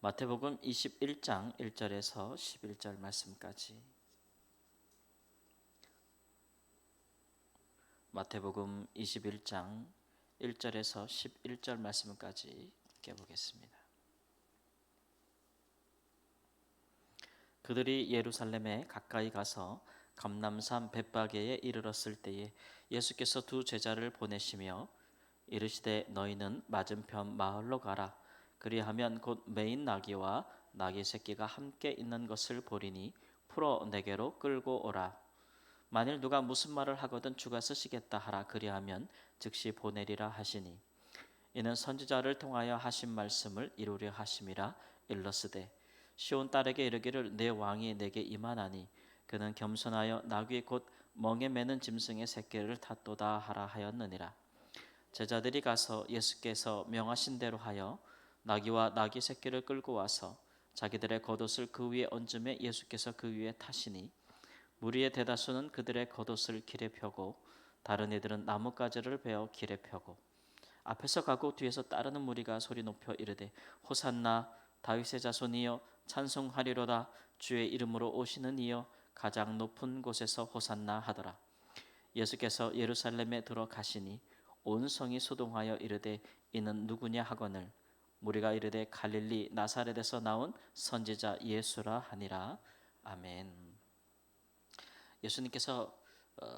마태복음 21장 1절에서 11절 말씀까지. 마태복음 21장 1절에서 11절 말씀까지 읽어보겠습니다. 그들이 예루살렘에 가까이 가서 감람산 벳바게에 이르렀을 때에 예수께서 두 제자를 보내시며 이르시되 너희는 맞은편 마을로 가라. 그리하면 곧 매인 나귀와 나귀 새끼가 함께 있는 것을 보리니 풀어 내게로 끌고 오라. 만일 누가 무슨 말을 하거든 주가 쓰시겠다 하라. 그리하면 즉시 보내리라 하시니 이는 선지자를 통하여 하신 말씀을 이루려 하심이라. 일러스되 시온 딸에게 이르기를 내 왕이 내게 임하나니 그는 겸손하여 나귀 곧 멍에 매는 짐승의 새끼를 탔도다 하라 하였느니라. 제자들이 가서 예수께서 명하신 대로 하여 나귀와 나귀 새끼를 끌고 와서 자기들의 겉옷을 그 위에 얹음에 예수께서 그 위에 타시니 무리의 대다수는 그들의 겉옷을 길에 펴고 다른 이들은 나뭇가지를 베어 길에 펴고 앞에서 가고 뒤에서 따르는 무리가 소리 높여 이르되 호산나 다윗의 자손이여 찬송하리로다. 주의 이름으로 오시는 이여 가장 높은 곳에서 호산나 하더라. 예수께서 예루살렘에 들어가시니 온 성이 소동하여 이르되 이는 누구냐 하거늘 무리가 이르되 갈릴리 나사렛에서 나온 선지자 예수라 하니라. 아멘. 예수님께서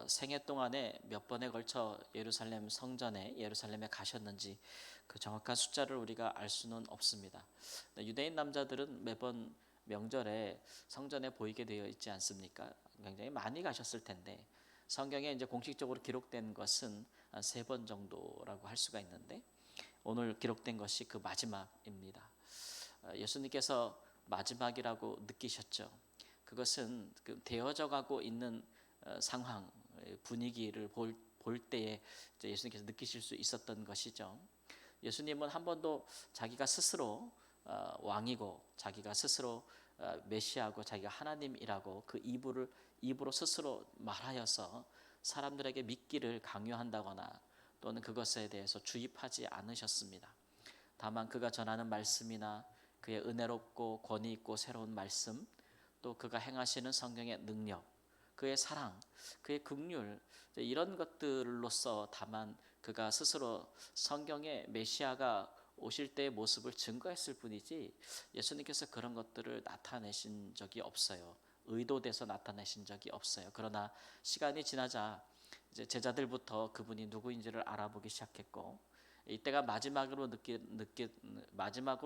생애 동안에 몇 번에 걸쳐 예루살렘 성전에 예루살렘에 가셨는지 그 정확한 숫자를 우리가 알 수는 없습니다. 유대인 남자들은 매번 명절에 성전에 보이게 되어 있지 않습니까? 굉장히 많이 가셨을 텐데 성경에 이제 공식적으로 기록된 것은 한 3번 정도라고 할 수가 있는데 오늘 기록된 것이 그 마지막입니다. 예수님께서 마지막이라고 느끼셨죠. 그것은 그 되어져 가고 있는 상황, 분위기를 볼 때에 예수님께서 느끼실 수 있었던 것이죠. 예수님은 한 번도 자기가 스스로 왕이고 자기가 스스로 메시아고 자기가 하나님이라고 그 입으로 스스로 말하여서 사람들에게 믿기를 강요한다거나 또는 그것에 대해서 주입하지 않으셨습니다. 다만 그가 전하는 말씀이나 그의 은혜롭고 권위 있고 새로운 말씀, 또 그가 행하시는 성경의 능력, 그의 사랑, 그의 긍휼, 이런 것들로서 다만 그가 스스로 성경의 메시아가 오실 때의 모습을 증거했을 뿐이지 예수님께서 그런 것들을 나타내신 적이 없어요. 의도돼서 나타내신 적이 없어요. 그러나 시간이 지나자 이제 제자들부터 그분이 누구인지를 알아보기 시작했고 이때가 마지막으로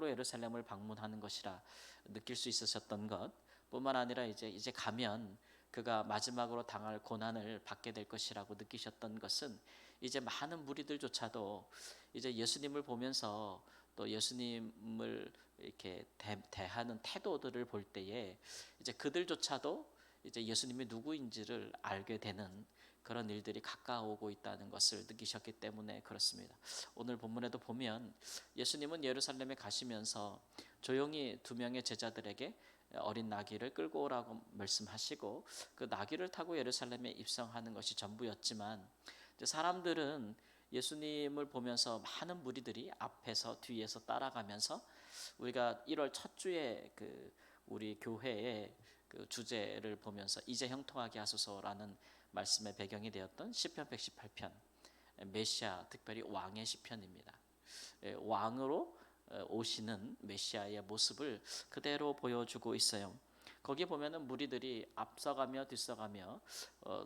예루살렘을 방문하는 것이라 느낄 수 있으셨던 것 뿐만 아니라 이제 가면 그가 마지막으로 당할 고난을 받게 될 것이라고 느끼셨던 것은 이제 많은 무리들조차도 이제 예수님을 보면서 또 예수님을 이렇게 대하는 태도들을 볼 때에 이제 그들조차도 이제 예수님이 누구인지를 알게 되는 그런 일들이 가까워오고 있다는 것을 느끼셨기 때문에 그렇습니다. 오늘 본문에도 보면 예수님은 예루살렘에 가시면서 조용히 2명의 제자들에게 어린 나귀를 끌고 오라고 말씀하시고 그 나귀를 타고 예루살렘에 입성하는 것이 전부였지만 사람들은 예수님을 보면서 많은 무리들이 앞에서 뒤에서 따라가면서 우리가 1월 첫 주에 그 우리 교회의 그 주제를 보면서 이제 형통하게 하소서라는 말씀의 배경이 되었던 시편 118편 메시아 특별히 왕의 시편입니다. 왕으로 오시는 메시아의 모습을 그대로 보여주고 있어요. 거기 보면은 무리들이 앞서가며 뒤서가며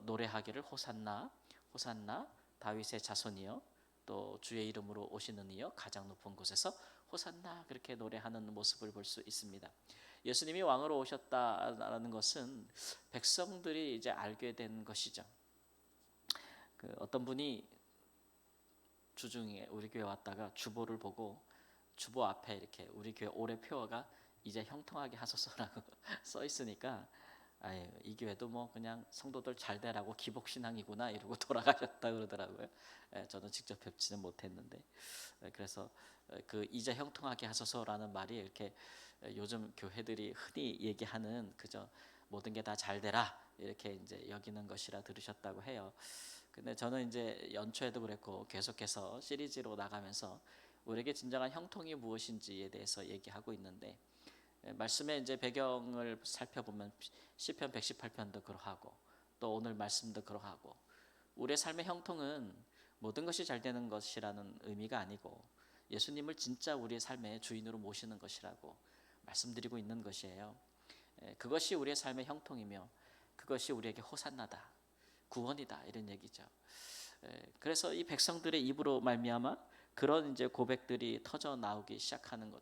노래하기를 호산나 호산나 다윗의 자손이여 또 주의 이름으로 오시는 이여 가장 높은 곳에서 호산나 그렇게 노래하는 모습을 볼 수 있습니다. 예수님이 왕으로 오셨다라는 것은 백성들이 이제 알게 된 것이죠. 그 어떤 분이 주중에 우리 교회 왔다가 주보를 보고 주보 앞에 이렇게 우리 교회 올해 표어가 이제 형통하게 하소서라고 써 있으니까 아유, 이 교회도 뭐 그냥 성도들 잘 되라고 기복신앙이구나 이러고 돌아가셨다 그러더라고요. 저는 직접 뵙지는 못했는데 그래서 그 이제 형통하게 하소서라는 말이 이렇게 요즘 교회들이 흔히 얘기하는 그저 모든 게 다 잘 되라 이렇게 이제 여기는 것이라 들으셨다고 해요. 근데 저는 이제 연초에도 그랬고 계속해서 시리즈로 나가면서 우리에게 진정한 형통이 무엇인지에 대해서 얘기하고 있는데, 말씀의 이제 배경을 살펴보면 시편 118편도 그러하고 또 오늘 말씀도 그러하고, 우리의 삶의 형통은 모든 것이 잘 되는 것이라는 의미가 아니고 예수님을 진짜 우리의 삶의 주인으로 모시는 것이라고 말씀드리고 있는 것이에요. 그것이 우리의 삶의 형통이며 그것이 우리에게 호산나다, 구원이다, 이런 얘기죠. 그래서 이 백성들의 입으로 말미암아 그런 이제 고백들이 터져 나오기 시작하는 것,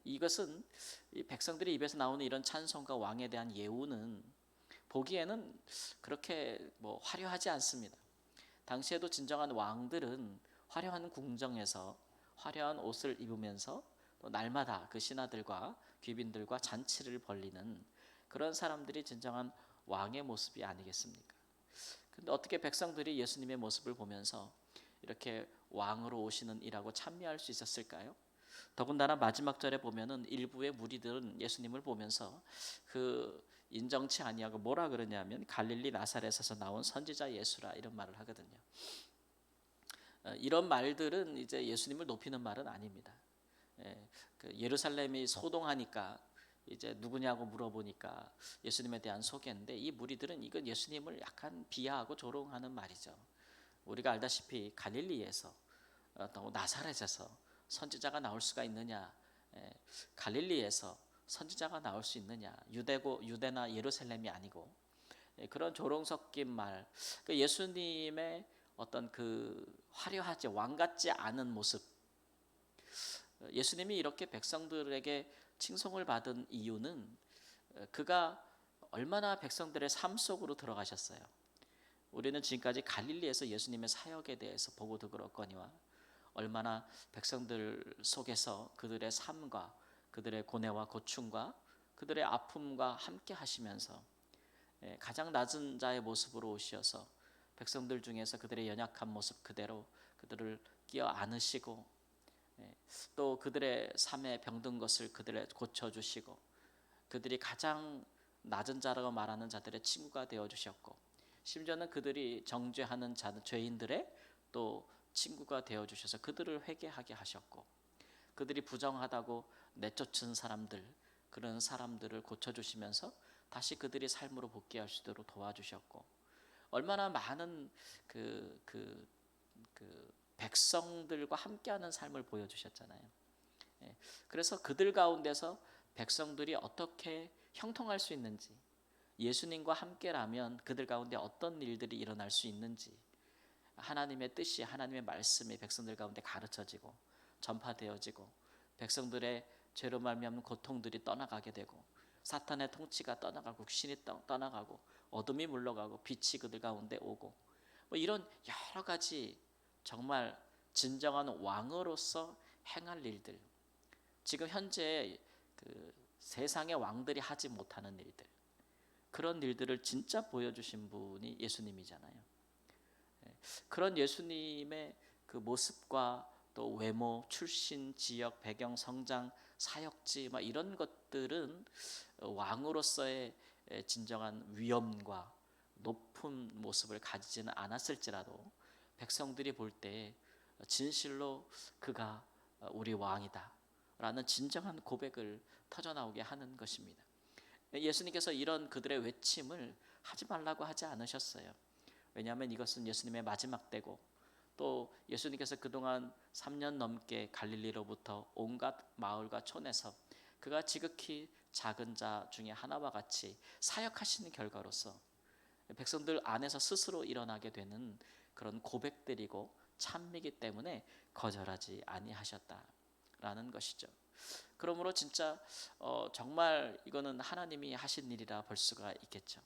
이것은 이 백성들의 입에서 나오는 이런 찬송과 왕에 대한 예우는 보기에는 그렇게 뭐 화려하지 않습니다. 당시에도 진정한 왕들은 화려한 궁정에서 화려한 옷을 입으면서 또 날마다 그 신하들과 귀빈들과 잔치를 벌리는 그런 사람들이 진정한 왕의 모습이 아니겠습니까? 근데 어떻게 백성들이 예수님의 모습을 보면서 이렇게 왕으로 오시는 이라고 찬미할 수 있었을까요? 더군다나 마지막 절에 보면은 일부의 무리들은 예수님을 보면서 그 인정치 아니하고 뭐라 그러냐면 갈릴리 나사렛에서 나온 선지자 예수라, 이런 말을 하거든요. 이런 말들은 이제 예수님을 높이는 말은 아닙니다. 그 예루살렘이 소동하니까 이제 누구냐고 물어보니까 예수님에 대한 소개인데, 이 무리들은 이건 예수님을 약간 비하하고 조롱하는 말이죠. 우리가 알다시피 갈릴리에서 또 나사렛에서 선지자가 나올 수가 있느냐, 갈릴리에서 선지자가 나올 수 있느냐, 유대나 예루살렘이 아니고, 그런 조롱 섞인 말, 그 예수님의 어떤 그 화려하지 왕 같지 않은 모습, 예수님이 이렇게 백성들에게 칭송을 받은 이유는 그가 얼마나 백성들의 삶 속으로 들어가셨어요. 우리는 지금까지 갈릴리에서 예수님의 사역에 대해서 보고도 그렇거니와 얼마나 백성들 속에서 그들의 삶과 그들의 고뇌와 고충과 그들의 아픔과 함께 하시면서 가장 낮은 자의 모습으로 오셔서 백성들 중에서 그들의 연약한 모습 그대로 그들을 끼어 안으시고, 또 그들의 삶에 병든 것을 그들의 고쳐주시고, 그들이 가장 낮은 자라고 말하는 자들의 친구가 되어주셨고, 심지어는 그들이 정죄하는 죄인들의 또 친구가 되어주셔서 그들을 회개하게 하셨고, 그들이 부정하다고 내쫓은 사람들, 그런 사람들을 고쳐주시면서 다시 그들이 삶으로 복귀할 수 있도록 도와주셨고, 얼마나 많은 그 백성들과 함께하는 삶을 보여주셨잖아요. 그래서 그들 가운데서 백성들이 어떻게 형통할 수 있는지, 예수님과 함께라면 그들 가운데 어떤 일들이 일어날 수 있는지, 하나님의 뜻이, 하나님의 말씀이 백성들 가운데 가르쳐지고 전파되어지고, 백성들의 죄로 말미암은 고통들이 떠나가게 되고, 사탄의 통치가 떠나가고 귀신이 떠나가고 어둠이 물러가고 빛이 그들 가운데 오고, 뭐 이런 여러 가지 정말 진정한 왕으로서 행할 일들, 지금 현재 그 세상의 왕들이 하지 못하는 일들, 그런 일들을 진짜 보여주신 분이 예수님이잖아요. 그런 예수님의 그 모습과 또 외모, 출신, 지역, 배경, 성장, 사역지, 막 이런 것들은 왕으로서의 진정한 위엄과 높은 모습을 가지지는 않았을지라도 백성들이 볼 때 진실로 그가 우리 왕이다 라는 진정한 고백을 터져나오게 하는 것입니다. 예수님께서 이런 그들의 외침을 하지 말라고 하지 않으셨어요. 왜냐하면 이것은 예수님의 마지막 때고, 또 예수님께서 그동안 3년 넘게 갈릴리로부터 온갖 마을과 촌에서 그가 지극히 작은 자 중에 하나와 같이 사역하시는 결과로서 백성들 안에서 스스로 일어나게 되는 그런 고백들이고 찬미기 때문에 거절하지 아니하셨다라는 것이죠. 그러므로 진짜 정말 이거는 하나님이 하신 일이라 볼 수가 있겠죠.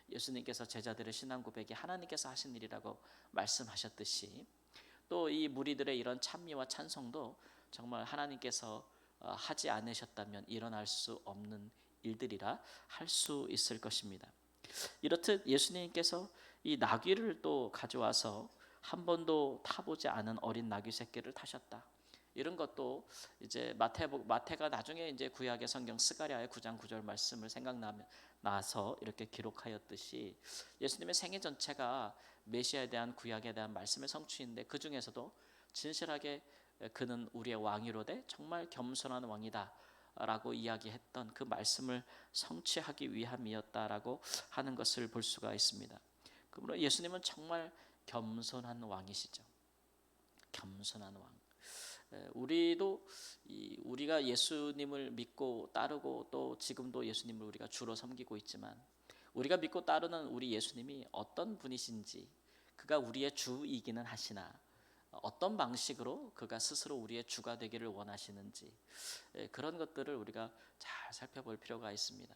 예수님께서 제자들의 신앙 고백이 하나님께서 하신 일이라고 말씀하셨듯이, 또 이 무리들의 이런 찬미와 찬송도 정말 하나님께서 하지 않으셨다면 일어날 수 없는 일들이라 할 수 있을 것입니다. 이렇듯 예수님께서 이 나귀를 또 가져와서 한 번도 타보지 않은 어린 나귀 새끼를 타셨다, 이런 것도 이제 마태가 나중에 이제 구약의 성경 스가랴의 9장 9절 말씀을 생각나서 이렇게 기록하였듯이, 예수님의 생애 전체가 메시아에 대한 구약에 대한 말씀의 성취인데, 그 중에서도 진실하게 그는 우리의 왕이로되 정말 겸손한 왕이다 라고 이야기했던 그 말씀을 성취하기 위함이었다라고 하는 것을 볼 수가 있습니다. 그러므로 예수님은 정말 겸손한 왕이시죠. 겸손한 왕. 우리도 우리가 예수님을 믿고 따르고 또 지금도 예수님을 우리가 주로 섬기고 있지만, 우리가 믿고 따르는 우리 예수님이 어떤 분이신지, 그가 우리의 주이기는 하시나 어떤 방식으로 그가 스스로 우리의 주가 되기를 원하시는지, 그런 것들을 우리가 잘 살펴볼 필요가 있습니다.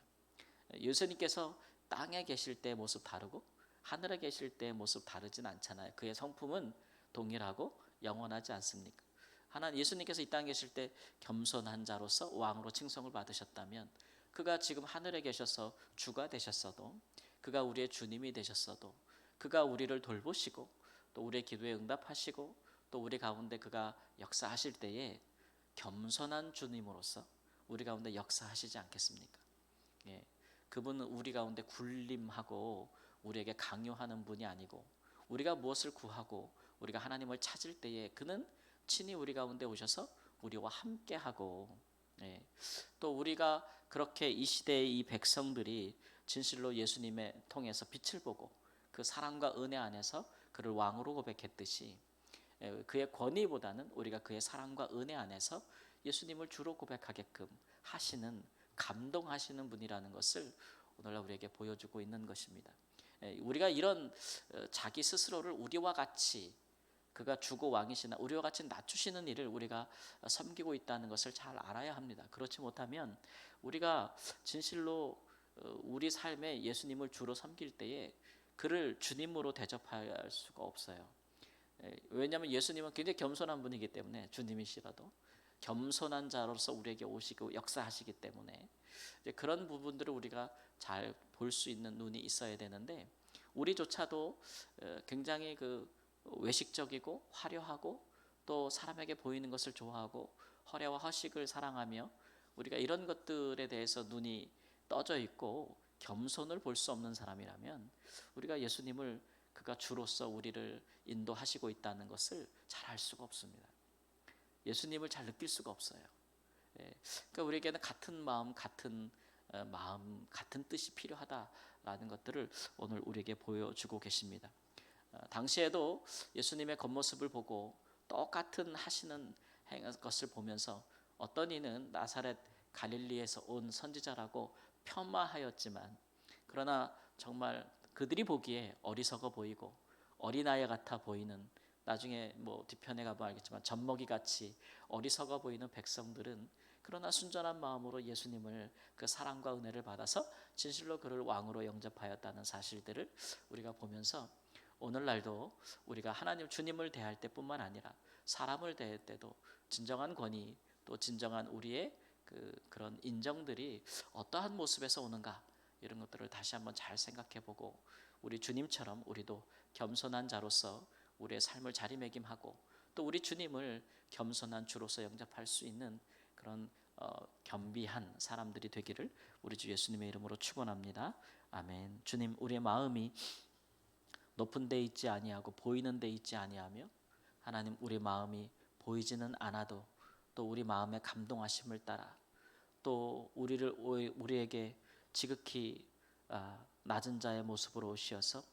예수님께서 땅에 계실 때의 모습 다르고 하늘에 계실 때의 모습 다르진 않잖아요. 그의 성품은 동일하고 영원하지 않습니까? 예수님께서 이 땅에 계실 때 겸손한 자로서 왕으로 칭송을 받으셨다면, 그가 지금 하늘에 계셔서 주가 되셨어도, 그가 우리의 주님이 되셨어도, 그가 우리를 돌보시고 또 우리의 기도에 응답하시고 또 우리 가운데 그가 역사하실 때에 겸손한 주님으로서 우리 가운데 역사하시지 않겠습니까? 예, 그분은 우리 가운데 군림하고 우리에게 강요하는 분이 아니고, 우리가 무엇을 구하고 우리가 하나님을 찾을 때에 그는 친히 우리 가운데 오셔서 우리와 함께하고, 또 우리가 그렇게 이 시대의 이 백성들이 진실로 예수님의 통해서 빛을 보고 그 사랑과 은혜 안에서 그를 왕으로 고백했듯이, 그의 권위보다는 우리가 그의 사랑과 은혜 안에서 예수님을 주로 고백하게끔 하시는, 감동하시는 분이라는 것을 오늘날 우리에게 보여주고 있는 것입니다. 우리가 이런 자기 스스로를 우리와 같이, 그가 주고 왕이시나 우리와 같이 낮추시는 일을 우리가 섬기고 있다는 것을 잘 알아야 합니다. 그렇지 못하면 우리가 진실로 우리 삶에 예수님을 주로 섬길 때에 그를 주님으로 대접할 수가 없어요. 왜냐하면 예수님은 굉장히 겸손한 분이기 때문에, 주님이시라도 겸손한 자로서 우리에게 오시고 역사하시기 때문에 그런 부분들을 우리가 잘 볼 수 있는 눈이 있어야 되는데, 우리조차도 굉장히 외식적이고 화려하고 또 사람에게 보이는 것을 좋아하고 허례와 허식을 사랑하며 우리가 이런 것들에 대해서 눈이 떠져 있고 겸손을 볼 수 없는 사람이라면, 우리가 예수님을 그가 주로서 우리를 인도하시고 있다는 것을 잘 알 수가 없습니다. 예수님을 잘 느낄 수가 없어요. 그러니까 우리에게는 같은 마음, 같은 뜻이 필요하다라는 것들을 오늘 우리에게 보여주고 계십니다. 당시에도 예수님의 겉모습을 보고 똑같은 하시는 것을 보면서 어떤 이는 나사렛 갈릴리에서 온 선지자라고 폄하하였지만, 그러나 정말 그들이 보기에 어리석어 보이고 어린아이 같아 보이는, 나중에 뒤편에 가보면 알겠지만 젖먹이 같이 어리석어 보이는 백성들은 그러나 순전한 마음으로 예수님을, 그 사랑과 은혜를 받아서 진실로 그를 왕으로 영접하였다는 사실들을 우리가 보면서, 오늘날도 우리가 하나님 주님을 대할 때뿐만 아니라 사람을 대할 때도 진정한 권위, 또 진정한 우리의 그런 인정들이 어떠한 모습에서 오는가, 이런 것들을 다시 한번 잘 생각해보고 우리 주님처럼 우리도 겸손한 자로서 우리의 삶을 자리매김하고 또 우리 주님을 겸손한 주로서 영접할 수 있는 그런 겸비한 사람들이 되기를 우리 주 예수님의 이름으로 축원합니다. 아멘. 주님, 우리의 마음이 높은 데 있지 아니하고 보이는 데 있지 아니하며, 하나님 우리 마음이 보이지는 않아도 또 우리 마음의 감동하심을 따라 또 우리에게 지극히 낮은 자의 모습으로 오셔서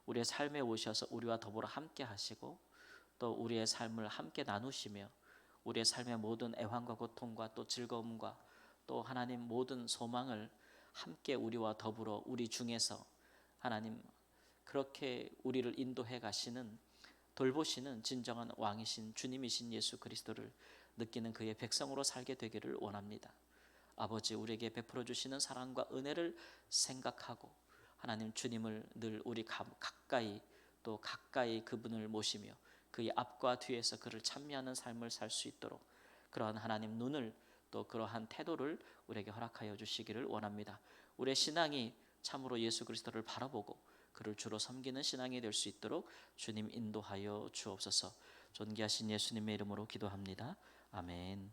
우리의 삶에 오셔서 우리와 더불어 함께 하시고 또 우리의 삶을 함께 나누시며 우리의 삶의 모든 애환과 고통과 또 즐거움과 또 하나님 모든 소망을 함께 우리와 더불어 우리 중에서 하나님 그렇게 우리를 인도해 가시는, 돌보시는 진정한 왕이신 주님이신 예수 그리스도를 느끼는 그의 백성으로 살게 되기를 원합니다. 아버지, 우리에게 베풀어 주시는 사랑과 은혜를 생각하고 하나님 주님을 늘 우리 가까이, 또 가까이 그분을 모시며 그의 앞과 뒤에서 그를 찬미하는 삶을 살 수 있도록 그러한 하나님 눈을, 또 그러한 태도를 우리에게 허락하여 주시기를 원합니다. 우리의 신앙이 참으로 예수 그리스도를 바라보고 그를 주로 섬기는 신앙이 될 수 있도록 주님 인도하여 주옵소서. 존귀하신 예수님의 이름으로 기도합니다. 아멘.